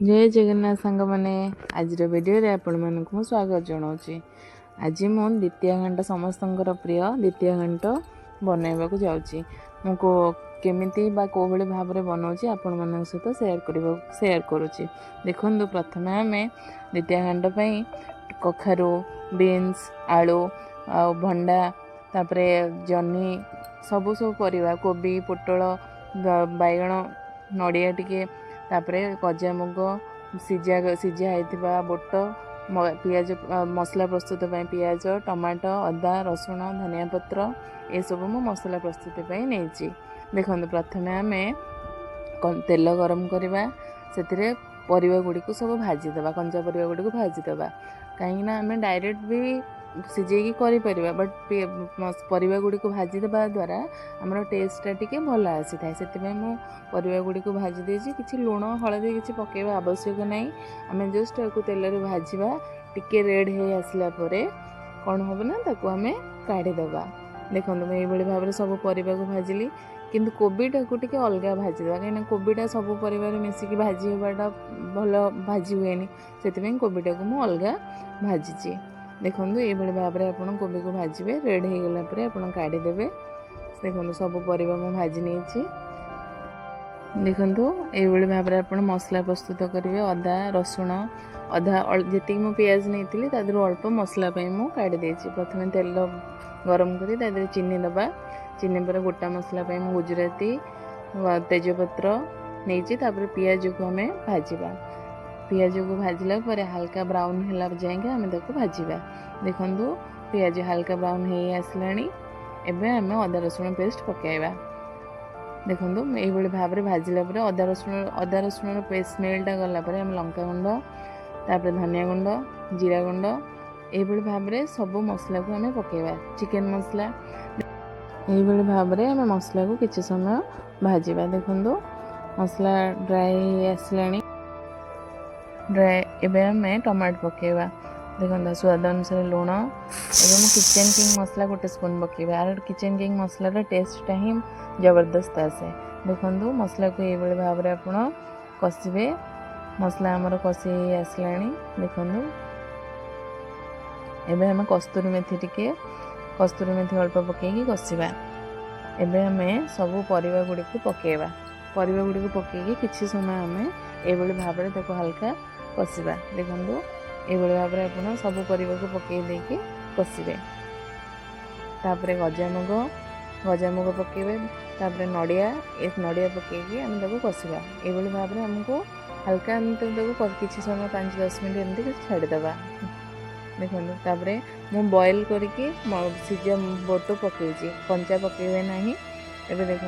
जय जगन्नाथ सांग मैंने आज वीडियो आपण मानक स्वागत जनाऊँगी। आज मु द्वितीय घंट समस्त प्रिय द्वितीय घंट बनवाक जाऊँगी। मुझको केमिति बा को भली भाव में बनाऊँगी आपण मान सहित शेयर करुँची। देखो प्रथम आम द्वितीय घंट कखारू बीन्स आलू आ भंडा तापरे जह्नी सबू सब परिवा कोबी पोटल बैगण नड़िया टिके तापरे गजा मुग सिझा होता बोट पियाज मसला प्रस्तुत पियाज टमाटो अदा रसुण धनिया पत्र ये सब मु मसला प्रस्तुति नहीं। देखो प्रथम आम तेल गरम करवा से परिवा गुड़ी को सब भाजीदे कंचा परिवा गुड़ी को भाजीदे कहीं आम डायरेक्ट भी सिझे कर बट परिवा गुड़ी को भाजीदेवा द्वारा आमर टेस्टा टी भल आसी था से परिवा गुड़ी को भाजी देछि किछि लुण हलदी किछि पकेवा आवश्यक नहीं। आम जस्ट को तेल रे भाजीबा टिके रेड हो आसला परे कौन हम ना ताको आम काढ़ीदेवा। देखो मैं ये भाव में सब परिवा को भाजिली किंतु कोबीटा को टिके अलग भाजीदेवा कहीं कोबीटा सब परिवार मिसिकी भाजी होवाटा भल भाजी हुए से कोबीटा को मुझे अलग भाजी। देखो ये भाव में आप कोबी को भाजबे रेड हो गला आप काढ़ीदेवे। देखो सब परिवा मु भाजी नहीं। देखो ये भाव में आप मसला प्रस्तुत करेंगे अदा रसुण अधा जी मु पियाज नहीं तादर अल्प मसला मु काढ़ी देछि। प्रथम तेल गरम करी तादर चीनी दबा चीनी पर गोटा मसला मु गुजराती तेजपत्र नहीं तापर पियाज को आम भाजवा। पियाज को भाजला पर हल्का ब्राउन है जाएंगे आम भाजवा। देखो पियाज हल्का ब्राउन हो आसलानी एबे आम अदा रसुण पेस्ट पकाइबा। देखो ये भाव में भाजला अदा रसुण पेस्ट स्मेलटा गलापर आम लंका गुंड तापर धनिया गुंड जीरा गुंड ये भाव में सब मसला को आम पकाइबा। चिकेन मसला ये भाव में आम मसला को किसी समय भाजवा। देखो मसला ड्राई आसलानी ड्राई एवं आम टमाटो पकेवा। देखो स्वाद अनुसार लुण एवं किचन किंग मसला गोटे स्पून पकेवा। आर किचन किंग मसलार टेस्टा ही जबरदस्त आसे। देखो मसला को ये भाव में आप कषिबे मसला आमर कषि आसलानी। देखो एबे आम कस्तूरी मेथी अल्प पकईकि कषिबा। एबे आम सब परिवा गुड़ी को पकेवा। परिवा गुड़ी को पकईकि किछि समय आम ये भाव में देखो हल्का कषिबा। देखो ये भाव में आप सब परिवा को पकई देके कषिबे। तापरे गजामुग पकेबे तापरे नड़िया पकईकि आम कषिबा। ये भाव में आमको हल्का किसी समय 5-10 मिनट एमती छाड़ीदे। देखो तापरे मु बॉयल करके सिझा बोट पकईची कंचा पकेबे नहीं। एबे देखो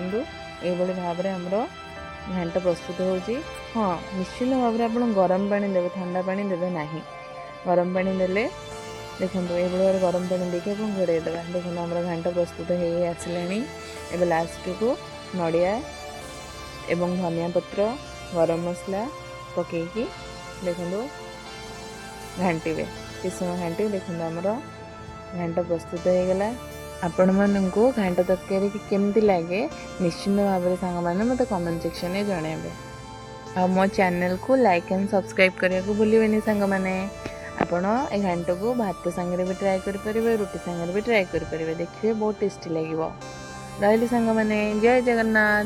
ये भाव में आमर घांट प्रस्तुत होची। हाँ निश्चित भाव में आप गरम पानी देवे ठंडा पानी देवे ना। गरम पानी देले देखो ये भाव गरम पानी देके आप घोड़ेदेवा। देखो आम घांट प्रस्तुत हो आसलानी। एबे लास्ट को नड़िया एवं धनिया पत्र गरम मसला पकईकि देखो घांटे किस समय घांटे। देखो आमर घांट प्रस्तुत हो गला। आपण मानू घांट तरकारी केमती लगे निश्चिंत भाव में सांग मैंने मत कमेंट सेक्शन में जनइबे। आ मो चैनल को लाइक एंड सब्सक्राइब करने को भूलिए सांग मैंने। आपण ए घांट को भात सांगे भी ट्राए करेंगे रुटी सांगे भी ट्राए करेंगे देखिए बहुत टेस्टी लगे। रही सांग मैंने जय जगन्नाथ।